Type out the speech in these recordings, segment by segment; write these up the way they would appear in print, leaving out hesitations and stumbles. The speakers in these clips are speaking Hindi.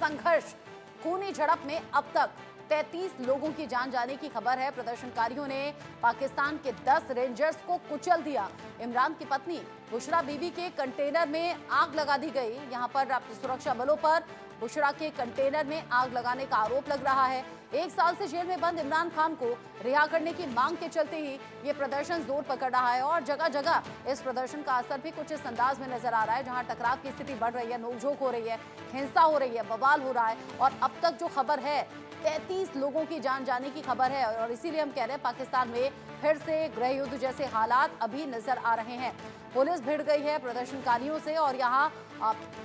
संघर्ष, खूनी झड़प में अब तक 33 लोगों की जान जाने की खबर है। प्रदर्शनकारियों ने पाकिस्तान के 10 रेंजर्स को कुचल दिया। इमरान की पत्नी बुशरा बीबी के कंटेनर में आग लगा दी गई। यहां पर सुरक्षा बलों पर बुशरा के कंटेनर में आग लगाने का आरोप लग रहा है। 1 साल से जेल में बंद इमरान खान को रिहा करने की मांग के चलते ही ये प्रदर्शन जोर पकड़ रहा है और जगह जगह इस प्रदर्शन का असर भी कुछ इस अंदाज में नजर आ रहा है, जहां टकराव की स्थिति बढ़ रही है, नोकझोंक हो रही है, हिंसा हो रही है, बवाल हो रहा है। और अब तक जो खबर है 33 लोगों की जान जाने की खबर है और इसीलिए हम कह रहे हैं पाकिस्तान में फिर से गृह युद्ध जैसे हालात अभी नजर आ रहे हैं। पुलिस भिड़ गई है प्रदर्शनकारियों से और यहाँ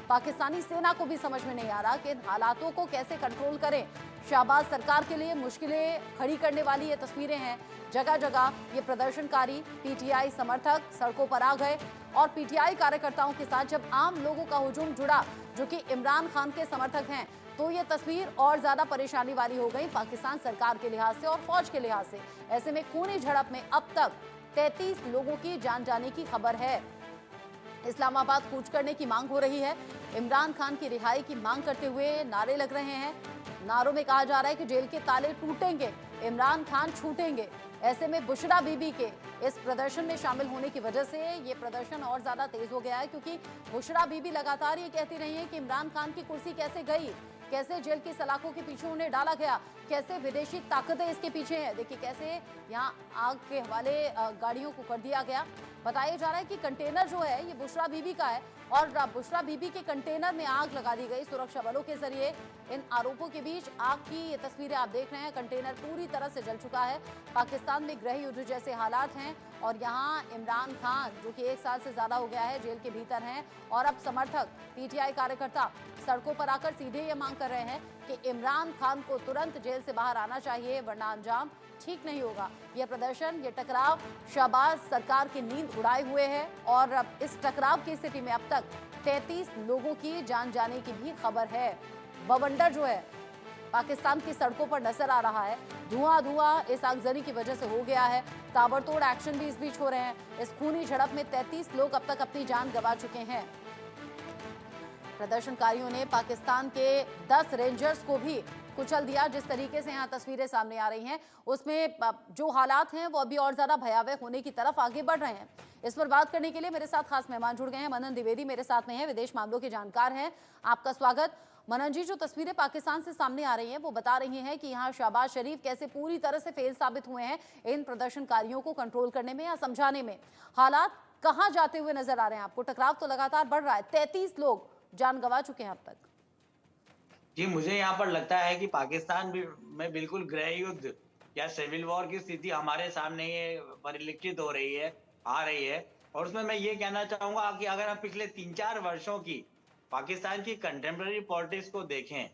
पाकिस्तानी सेना को भी समझ में नहीं आ रहा कि इन हालातों को कैसे कंट्रोल करें। शहबाज सरकार के लिए मुश्किलें खड़ी करने वाली ये तस्वीरें हैं। जगह जगह ये प्रदर्शनकारी पीटीआई समर्थक सड़कों पर आ गए और पीटीआई कार्यकर्ताओं के साथ जब आम लोगों का हुजूम जुड़ा जो कि इमरान खान के समर्थक हैं, तो ये तस्वीर और ज्यादा परेशानी वाली हो गई पाकिस्तान सरकार के लिहाज से और फौज के लिहाज से। ऐसे में खूनी झड़प में अब तक 33 लोगों की जान जाने की खबर है। इस्लामाबाद कूच करने की मांग हो रही है। इमरान खान की रिहाई की मांग करते हुए नारे लग रहे हैं। नारों में कहा जा रहा है कि जेल के ताले टूटेंगे, इमरान खान छूटेंगे। ऐसे में बुशरा बीबी के इस प्रदर्शन में शामिल होने की वजह से ये प्रदर्शन और ज्यादा तेज हो गया है, क्योंकि बुशरा बीबी लगातार ये कहती रही है कि इमरान खान की कुर्सी कैसे गई, कैसे जेल की सलाखों के पीछे उन्हें डाला गया, कैसे विदेशी ताकतें इसके पीछे हैं। देखिए कैसे यहाँ आग के हवाले गाड़ियों को कर दिया गया। बताया जा रहा है कि कंटेनर जो है ये बुशरा बीबी का है और बुशरा बीबी के कंटेनर में आग लगा दी गई सुरक्षा बलों के जरिए। इन आरोपों के बीच आग की ये तस्वीरें आप देख रहे हैं। कंटेनर पूरी तरह से जल चुका है। पाकिस्तान में गृह युद्ध जैसे हालात हैं और यहाँ इमरान खान जो कि 1 साल से ज्यादा हो गया है जेल के भीतर हैं और अब समर्थक पीटीआई कार्यकर्ता सड़कों पर आकर सीधे ये मांग कर रहे हैं कि इमरान खान को तुरंत जेल से बाहर आना चाहिए, वरना अंजाम ठीक नहीं होगा। यह प्रदर्शन, ये टकराव शहबाज सरकार की नींद उड़ाए हुए है और अब इस टकराव की स्थिति में अब तक 33 लोगों की जान जाने की भी खबर है। बवंडर जो है पाकिस्तान की सड़कों पर नजर आ रहा है। धुआं इस आगजनी की वजह से हो गया है। ताबड़तोड़ एक्शन भी इस बीच हो रहे हैं। इस खूनी झड़प में 33 लोग अब तक अपनी जान गंवा चुके हैं। प्रदर्शनकारियों ने पाकिस्तान के 10 रेंजर्स को भी कुचल दिया। जिस तरीके से यहाँ तस्वीरें सामने आ रही हैं उसमें जो हालात हैं वो अभी और ज्यादा भयावह होने की तरफ आगे बढ़ रहे हैं। इस पर बात करने के लिए मेरे साथ खास मेहमान जुड़ गए हैं। मनन द्विवेदी मेरे साथ में हैं, विदेश मामलों के जानकार हैं। आपका स्वागत। मनन जी, जो तस्वीरें पाकिस्तान से सामने आ रही हैं वो बता रही हैं कि यहाँ शहबाज शरीफ कैसे पूरी तरह से फेल साबित हुए हैं इन प्रदर्शनकारियों को कंट्रोल करने में या समझाने में। हालात कहाँ जाते हुए नजर आ रहे हैं आपको? टकराव तो लगातार बढ़ रहा है, 33 लोग जान गंवा चुके हैं अब तक। जी, मुझे यहाँ पर लगता है कि पाकिस्तान में बिल्कुल गृह युद्ध या सिविल वॉर की स्थिति हमारे सामने ये परिलक्षित हो रही है, आ रही है। और उसमें मैं ये कहना चाहूंगा कि अगर हम पिछले 3-4 वर्षों की पाकिस्तान की कंटेम्प्रेरी पॉलिटिक्स को देखें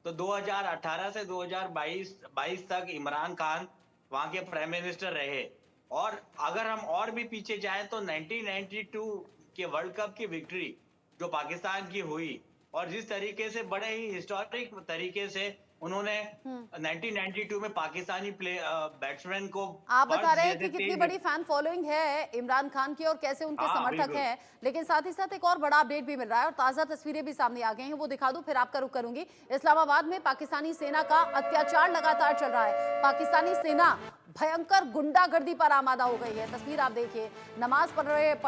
तो 2018 से 2022 तक इमरान खान वहां के प्राइम मिनिस्टर रहे। और अगर हम और भी पीछे जाएं तो 1992 के वर्ल्ड कप की विक्ट्री जो पाकिस्तान की हुई और जिस तरीके से बड़े ही हिस्टोरिक तरीके से उन्होंने 1992 में पाकिस्तानी बैट्समैन को आप बता रहे हैं कि कितनी बड़ी फैन फॉलोइंग है इमरान खान की और कैसे उनके समर्थक हैं, लेकिन साथ ही साथ एक और बड़ा अपडेट भी मिल रहा है और ताजा तस्वीरें भी सामने आ गई हैं, वो दिखा दूं फिर आपका रुख करूंगी। इस्लामाबाद में पाकिस्तानी सेना का अत्याचार लगातार चल रहा है। पाकिस्तानी सेना भयंकर गुंडागर्दी पर आमादा हो गई है। तस्वीर आप देखिए, नमाज पढ़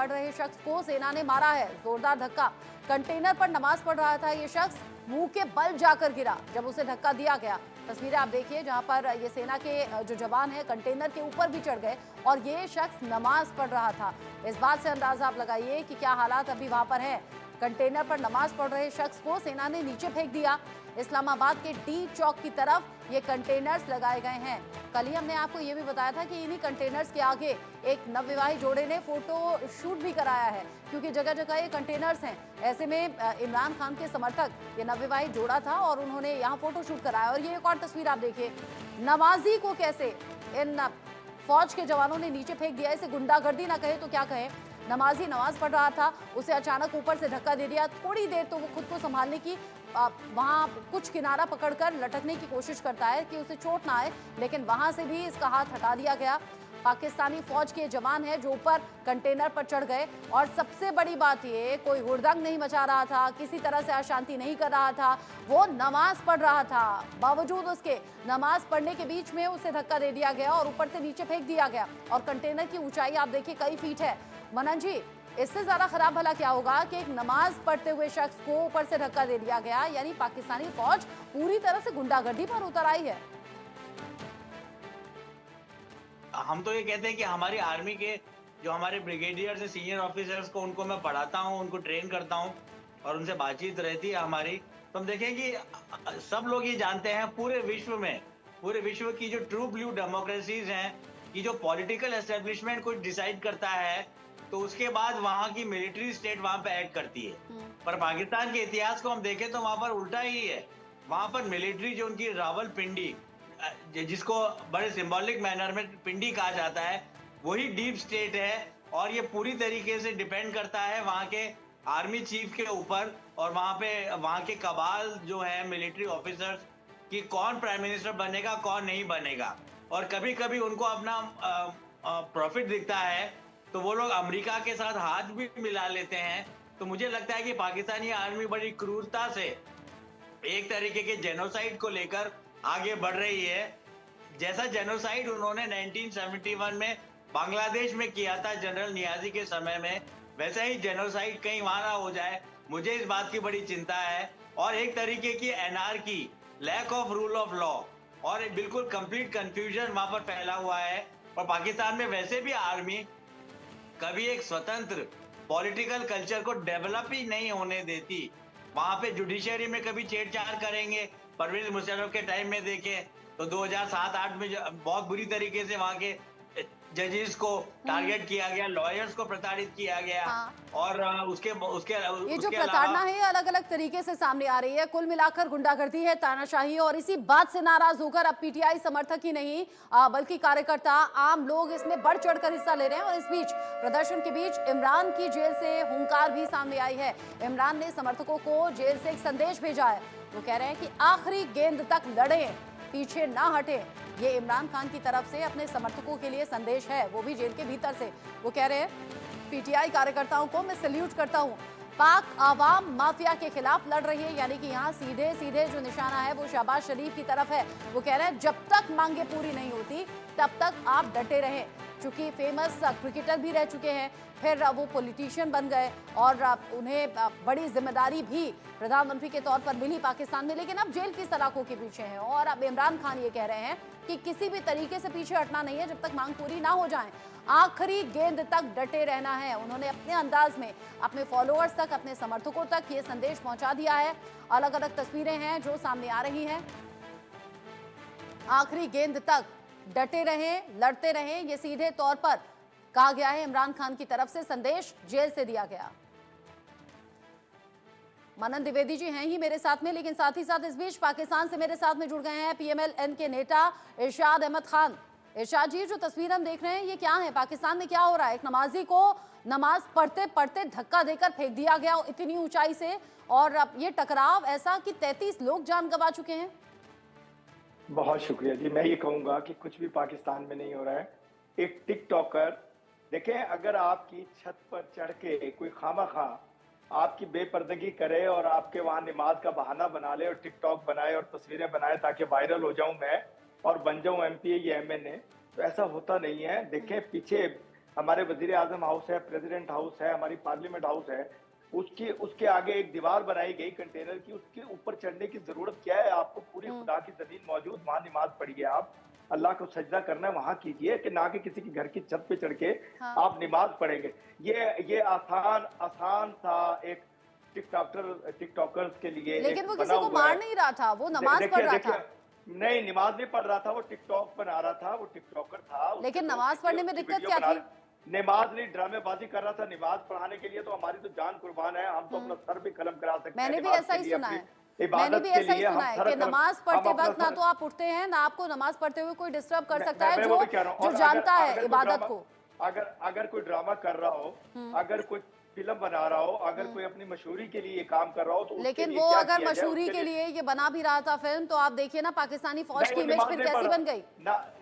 रहे शख्स को सेना ने मारा है, जोरदार धक्का। कंटेनर पर नमाज पढ़ रहा था ये शख्स, मुंह के बल जाकर गिरा जब उसे धक्का दिया गया। तस्वीरें आप देखिए जहां पर ये सेना के जो जवान है कंटेनर के ऊपर भी चढ़ गए और ये शख्स नमाज पढ़ रहा था। इस बात से अंदाजा आप लगाइए कि क्या हालात अभी वहां पर है। कंटेनर पर नमाज पढ़ रहे शख्स को सेना ने नीचे फेंक दिया। इस्लामाबाद के डी चौक की तरफ ये कंटेनर्स लगाए गए हैं। कल ही हमने आपको ये भी बताया था कि इन्हीं कंटेनर्स के आगे एक नवविवाहित जोड़े ने फोटो शूट भी कराया है, क्योंकि जगह जगह ये कंटेनर्स हैं। ऐसे में इमरान खान के समर्थक ये नवविवाहित जोड़ा था और उन्होंने यहाँ फोटो शूट कराया। और ये एक और तस्वीर आप देखिए, नमाजी को कैसे इन फौज के जवानों ने नीचे फेंक दिया। इसे गुंडागर्दी ना कहे तो क्या कहें। नमाजी नमाज पढ़ रहा था, उसे अचानक ऊपर से धक्का दे दिया। थोड़ी देर तो वो खुद को संभालने की वहां कुछ किनारा पकड़कर लटकने की कोशिश करता है कि उसे चोट ना आए, लेकिन वहां से भी इसका हाथ हटा दिया गया। पाकिस्तानी फौज के जवान हैं जो ऊपर कंटेनर पर चढ़ गए। और सबसे बड़ी बात ये, कोई हुड़दंग नहीं मचा रहा था, किसी तरह से अशांति नहीं कर रहा था, वो नमाज पढ़ रहा था। बावजूद उसके नमाज पढ़ने के बीच में उसे धक्का दे दिया गया और ऊपर से नीचे फेंक दिया गया। और कंटेनर की ऊंचाई आप देखिए कई फीट है। मनन जी, इससे ज्यादा खराब भला क्या होगा कि एक नमाज पढ़ते हुए शख्स को ऊपर से धक्का दे दिया गया। यानी पाकिस्तानी फौज पूरी तरह से गुंडागर्दी पर उतर आई है। हम तो ये कहते हैं कि हमारी आर्मी के जो हमारे ब्रिगेडियर से सीनियर ऑफिसर्स को, उनको मैं पढ़ाता हूँ, उनको ट्रेन करता हूँ और उनसे बातचीत रहती है हमारी। तो हम देखें कि सब लोग ये जानते हैं पूरे विश्व की जो ट्रू ब्लू डेमोक्रेसीज हैं, कि जो पॉलिटिकल एस्टेब्लिशमेंट कुछ डिसाइड करता है तो उसके बाद वहाँ की मिलिट्री स्टेट वहाँ पे एक्ट करती है। पर पाकिस्तान के इतिहास को हम देखें तो वहाँ पर उल्टा ही है। वहाँ पर मिलिट्री जो उनकी रावलपिंडी, जिसको बड़े सिंबॉलिक मैनर में पिंडी कहा जाता है, वही डीप स्टेट है। और ये पूरी तरीके से डिपेंड करता है वहाँ के आर्मी चीफ के ऊपर और वहाँ के कबाल जो है मिलिट्री ऑफिसर्स, कि कौन प्राइम मिनिस्टर बनेगा, कौन नहीं बनेगा। और कभी कभी उनको अपना प्रॉफिट दिखता है तो वो लोग अमेरिका के साथ हाथ भी मिला लेते हैं। तो मुझे लगता है कि पाकिस्तानी आर्मी बड़ी क्रूरता से एक तरीके के जेनोसाइड को लेकर आगे बढ़ रही है। जैसा जेनोसाइड उन्होंने 1971 में बांग्लादेश में किया था जनरल नियाजी के समय में, वैसा ही जेनोसाइड कहीं वहां ना हो जाए, मुझे इस बात की बड़ी चिंता है। और एक तरीके की anarchy, lack of rule of law और बिल्कुल कंप्लीट कंफ्यूजन वहां पर फैला हुआ है। और पाकिस्तान में वैसे भी आर्मी कभी एक स्वतंत्र पॉलिटिकल कल्चर को डेवलप ही नहीं होने देती। वहां पे जुडिशरी में कभी छेड़छाड़ करेंगे। परवेज मुशर्रफ के टाइम में देखें तो 2007-8 में बहुत बुरी तरीके से वहां के जजेस को टारगेट किया गया, लॉयर्स को प्रताड़ित किया गया। और उसके ये जो प्रताड़ना है अलग अलग तरीके से सामने आ रही है। कुल मिलाकर गुंडागर्दी है, तानाशाही। और इसी बात से नाराज होकर अब पीटीआई समर्थक ही नहीं बल्कि कार्यकर्ता, आम लोग इसमें बढ़ चढ़कर हिस्सा ले रहे हैं। और इस बीच प्रदर्शन के बीच इमरान की जेल से हुंकार भी सामने आई है। इमरान ने समर्थकों को जेल से एक संदेश भेजा है। वो कह रहे हैं कि आखिरी गेंद तक लड़ें, पीछे ना हटे। ये इमरान खान की तरफ से अपने समर्थकों के लिए संदेश है, वो भी जेल के भीतर से। वो कह रहे हैं, पीटीआई कार्यकर्ताओं को मैं सैल्यूट करता हूं, पाक आवाम माफिया के खिलाफ लड़ रही है। यानी कि यहाँ सीधे सीधे जो निशाना है वो शहबाज शरीफ की तरफ है। वो कह रहे हैं जब तक मांगे पूरी नहीं होती तब तक आप डटे रहें। चूंकि फेमस क्रिकेटर भी रह चुके हैं, फिर वो पॉलिटिशियन बन गए और उन्हें बड़ी जिम्मेदारी भी प्रधानमंत्री के तौर पर मिली पाकिस्तान में, लेकिन अब जेल की सलाखों के पीछे हैं। और अब इमरान खान ये कह रहे हैं कि किसी भी तरीके से पीछे हटना नहीं है जब तक मांग पूरी ना हो जाए, आखिरी गेंद तक डटे रहना है। उन्होंने अपने अंदाज में अपने फॉलोअर्स तक, अपने समर्थकों तक ये संदेश पहुंचा दिया है। अलग अलग तस्वीरें हैं जो सामने आ रही हैं। आखिरी गेंद तक डटे रहें, लड़ते रहें, ये सीधे तौर पर कहा गया है इमरान खान की तरफ से, संदेश जेल से दिया गया। मनन द्विवेदी जी हैं ही मेरे साथ में, लेकिन साथ ही साथ इस बीच पाकिस्तान से मेरे साथ में जुड़ गए हैं पीएमएल-एन के नेता इरशाद अहमद खान। इरशाद जी, जो तस्वीर हम देख रहे हैं ये क्या है? पाकिस्तान में क्या हो रहा है? एक नमाजी को नमाज पढ़ते पढ़ते धक्का देकर फेंक दिया गया इतनी ऊंचाई से, और अब ये टकराव ऐसा कि 33 लोग जान गंवा चुके हैं। बहुत शुक्रिया जी। मैं ये कहूंगा कि कुछ भी पाकिस्तान में नहीं हो रहा है। एक टिकटॉकर, देखें, अगर आपकी छत पर चढ़ के कोई खामखा आपकी बेपर्दगी करे और आपके वहां नमाज का बहाना बना ले और टिकटॉक बनाए और तस्वीरें बनाए ताकि वायरल हो जाऊं मैं और बन जाऊं एमपी या एमएनए, तो ऐसा होता नहीं है। देखें, पीछे हमारे वजीर आजम हाउस है, प्रेसिडेंट हाउस है, हमारी पार्लियामेंट हाउस है, उसके आगे एक दीवार बनाई गई कंटेनर की, उसके ऊपर चढ़ने की जरूरत क्या है? आपको पूरी खुदा की जमीन मौजूद, वहां नमाज पढ़िए, आप अल्लाह को सजदा करना है वहां कीजिए, कि ना कि किसी के घर की छत पे चढ़ के आप नमाज पढ़ेंगे। ये आसान सा एक टिकटॉकर्स के लिए। लेकिन वो किसी को मार नहीं रहा था, वो नमाज पढ़ रहा था। नहीं, नमाज नहीं पढ़ रहा था, वो टिकटॉक बना रहा था, वो टिकटॉकर था। लेकिन नमाज पढ़ने में दिक्कत क्या थी? नमाज नहीं, ड्रामेबाजी कर रहा था। नमाज पढ़ाने के लिए तो हमारी तो जान कुर्बान है, हम तो अपना सर भी कलम करा सकते हैं। मैंने भी ऐसा ही सुना है, मैंने भी ऐसा ही सुना है कि नमाज पढ़ते वक्त ना तो आप उठते हैं, ना आपको नमाज पढ़ते हुए कोई डिस्टर्ब कर सकता है जो जानता है इबादत को। अगर कोई ड्रामा कर रहा हो, अगर कोई फिल्म बना रहा हो, अगर कोई अपनी मशहूरी के लिए काम कर रहा हो, तो लेकिन वो अगर मशहूरी के लिए ये बना भी रहा था फिल्म, तो आप देखिए ना पाकिस्तानी फौज की इमेज फिर कैसी बन गई।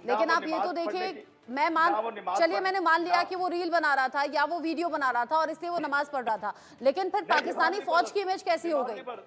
लेकिन आप ये तो देखिए मैं ना वो नमाज चलिए पढ़- मैंने मान लिया ना- कि वो रील बना रहा था या वो वीडियो बना रहा था और इसलिए वो नमाज पढ़ रहा था, लेकिन फिर नहीं, पाकिस्तानी नमाज फौज नहीं की इमेज कैसी हो नमाज गई? नहीं पढ़-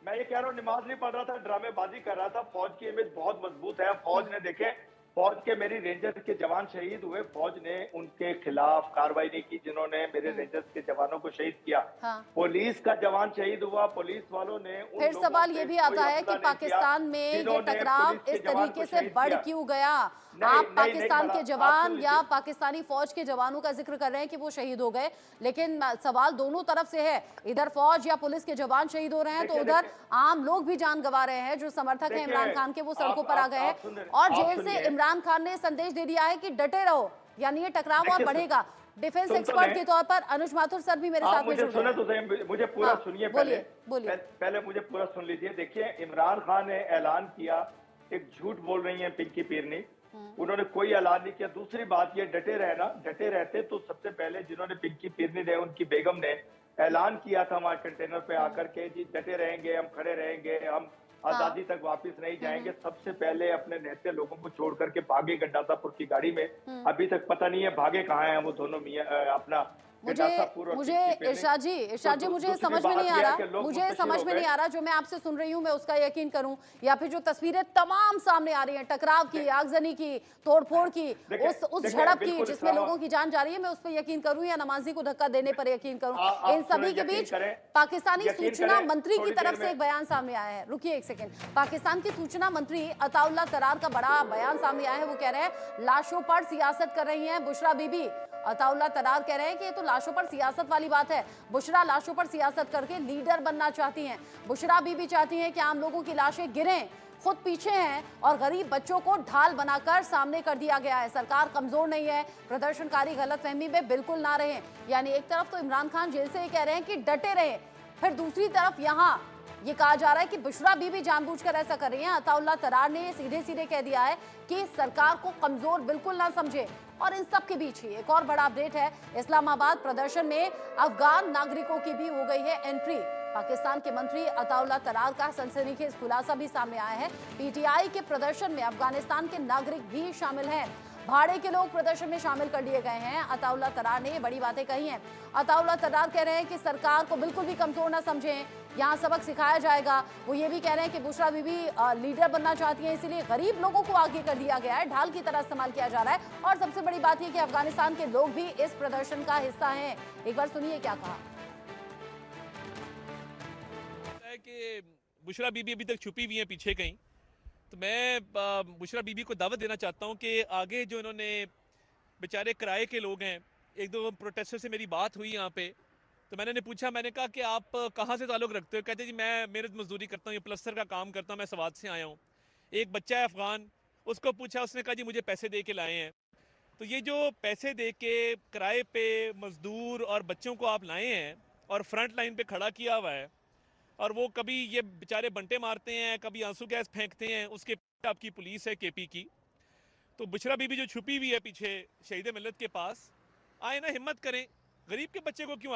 मैं ये कह रहा हूँ नमाज नहीं पढ़ रहा था, ड्रामेबाजी कर रहा था। फौज की इमेज बहुत मजबूत है। फौज ने देखे, फौज के मेरी रेंजर्स के जवान शहीद हुए, फौज ने उनके खिलाफ कार्रवाई नहीं की जिन्होंने मेरे रेंजर्स के जवानों को शहीद किया। हाँ। पुलिस का जवान शहीद हुआ, पुलिस वालों ने उन फिर लोगों सवाल पे ये भी कोई आता है हमला कि नहीं किया, पाकिस्तान में ये जिन्होंने टकराव पुलिस के इस जवान तरीके को से शहीद बढ़ किया। क्यों गया? नहीं, आप नहीं, पाकिस्तान नहीं के बढ़ा। जवान आप सुन या लीजिए। पाकिस्तानी फौज के जवानों का जिक्र कर रहे हैं कि वो शहीद हो गए, लेकिन सवाल दोनों तरफ से है। इधर फौज या पुलिस के जवान शहीद हो रहे हैं तो देखिए, उधर देखिए। आम लोग भी जान गंवा रहे हैं। जो समर्थक हैं देखिए, इमरान खान के वो सड़कों पर आ आप गए हैं सुन रहे- और आप जेल से सुनिए। इमरान खान ने संदेश दे दिया है कि डटे रहो, यानी ये टकराव और देखिए, बढ़ेगा। डिफेंस सुन तो एक्सपर्ट लें। के तौर पर अनुज माथुर सर भी मेरे आप साथ में मुझे जुड़ सुने रहे तो हैं। सही, मुझे पूरा हाँ, सुनिए बोलिए, पहले। बोलिए। पहले मुझे पूरा सुन लीजिए। देखिए, इमरान खान ने ऐलान किया, एक झूठ बोल रही हैं पिंकी पीरनी। उन्होंने कोई ऐलान नहीं किया। दूसरी बात, ये डटे रहना, डटे रहते तो सबसे पहले जिन्होंने पिंकी पीरनी ने, उनकी बेगम ने ऐलान किया था वहां कंटेनर पे आकर के, जी डटे रहेंगे, हम खड़े रहेंगे, हम आजादी तक वापस नहीं जाएंगे। सबसे पहले अपने रहते लोगों को छोड़ करके भागे गंडासापुर की गाड़ी में। अभी तक पता नहीं है भागे कहाँ हैं वो दोनों मियां, अपना गंडासापुर और मुझे पिंकी पीरनी। इरशाद जी मुझे दूसरी समझ में बात नहीं आ यह है रहा, कि लोग मुझे मुंतशिर समझ हो में गए। नहीं आ रहा जो मैं आपसे सुन रही हूँ मैं उसका यकीन करूं या फिर जो तस्वीरें तमाम सामने आ रही हैं, टकराव की, आगजनी की, तोड़फोड़ की, उस देखिए, झड़प की बिल्कुल जिसमें इस्लामा- लोगों की जान जा रही है, मैं उस पर यकीन करूं या नमाजी को धक्का देने पर यकीन करूं? आप इन सभी के यकीन बीच करें, पाकिस्तानी यकीन सूचना करें, मंत्री की थोड़ी तरफ देर से में- एक बयान सामने आया है। रुकिए एक सेकंड। पाकिस्तान की सूचना मंत्री अताउल्लाह तरार का बड़ा बयान सामने आया है। वो कह रहे हैं लाशों पर सियासत कर रही हैं बुशरा बीबी। अताउल्लाह तरार कह रहे हैं कि ये तो लाशों पर सियासत वाली बात है। बुशरा लाशों पर सियासत करके लीडर बनना चाहती हैं। बुशरा बीबी चाहती हैं कि आम लोगों की लाशें गिरें, खुद पीछे हैं और गरीब बच्चों को ढाल बनाकर सामने कर दिया गया है। सरकार कमजोर नहीं है, प्रदर्शनकारी गलतफहमी में बिल्कुल ना रहे। यानी एक तरफ तो इमरान खान जेल से ये कह रहे हैं कि डटे रहे, फिर दूसरी तरफ यहाँ ये कहा जा रहा है कि बुशरा बीबी जानबूझकर ऐसा कर रही हैं। अताउल्लाह तरार ने सीधे सीधे कह दिया है कि सरकार को कमजोर बिल्कुल ना समझे। और इन सब के बीच ही एक और बड़ा अपडेट है। इस्लामाबाद प्रदर्शन में अफगान नागरिकों की भी हो गई है एंट्री। पाकिस्तान के मंत्री अताउल्लाह तरार का सनसनीखेज खुलासा भी सामने आया है। पीटीआई के प्रदर्शन में अफगानिस्तान के नागरिक भी शामिल हैं। भाड़े के लोग प्रदर्शन में शामिल कर लिए गए हैं। अताउल्लाह तरार ने ये बड़ी बातें कही हैं। अताउल्लाह तरार कह रहे हैं कि सरकार को बिल्कुल भी कमजोर ना समझें, यहाँ सबक सिखाया जाएगा। वो ये भी कह रहे हैं कि बुशरा बीबी लीडर बनना चाहती हैं, इसीलिए गरीब लोगों को आगे कर दिया गया है, ढाल की तरह इस्तेमाल किया जा रहा है। और सबसे बड़ी बात यह कि अफगानिस्तान के लोग भी इस प्रदर्शन का हिस्सा हैं। एक बार सुनिए क्या कहा। कि बुशरा बीबी अभी तक छुपी हुई है पीछे कहीं, तो मैं बुशरा बीबी को दावत देना चाहता हूं कि आगे जो इन्होंने बेचारे किराए के लोग हैं, एक दो प्रोटेस्टर से मेरी बात हुई यहाँ पे, तो मैंने पूछा, मैंने कहा कि आप कहाँ से ताल्लुक़ रखते हो? कहते जी मैं मेहनत मजदूरी करता हूँ, ये प्लस्तर का काम करता हूँ, मैं सवात से आया हूँ। एक बच्चा है अफ़गान, उसको पूछा, उसने कहा जी मुझे पैसे दे के लाए हैं। तो ये जो पैसे दे के किराए पे मजदूर और बच्चों को आप लाए हैं और फ्रंट लाइन पे खड़ा किया हुआ है, और वो कभी ये बेचारे बंटे मारते हैं, कभी आंसू गैस फेंकते हैं, उसके पीछे आपकी पुलिस है केपी की। तो बुशरा बीबी जो छुपी हुई है पीछे शहीद मिल्लत के पास, आए ना हिम्मत करें, गरीब के बच्चे को क्यों